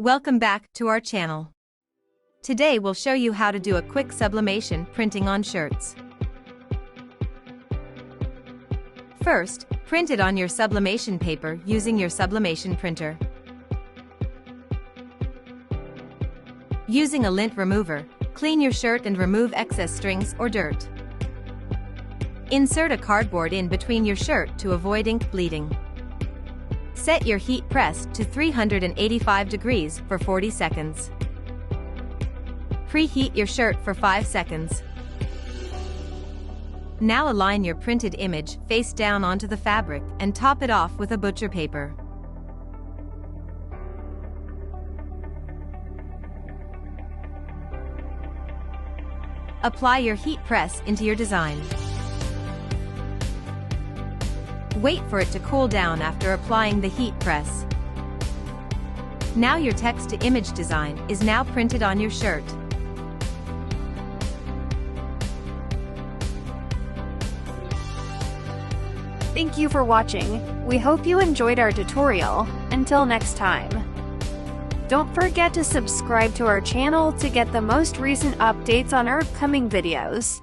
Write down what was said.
Welcome back to our channel. Today we'll show you how to do a quick sublimation printing on shirts. First, print it on your sublimation paper using your sublimation printer. Using a lint remover, clean your shirt and remove excess strings or dirt. Insert a cardboard in between your shirt to avoid ink bleeding. Set your heat press to 385 degrees for 40 seconds. Preheat your shirt for 5 seconds. Now align your printed image face down onto the fabric and top it off with a butcher paper. Apply your heat press into your design. Wait for it to cool down after applying the heat press. Now your text-to-image design is now printed on your shirt. Thank you for watching. We hope you enjoyed our tutorial. Until next time. Don't forget to subscribe to our channel to get the most recent updates on our upcoming videos.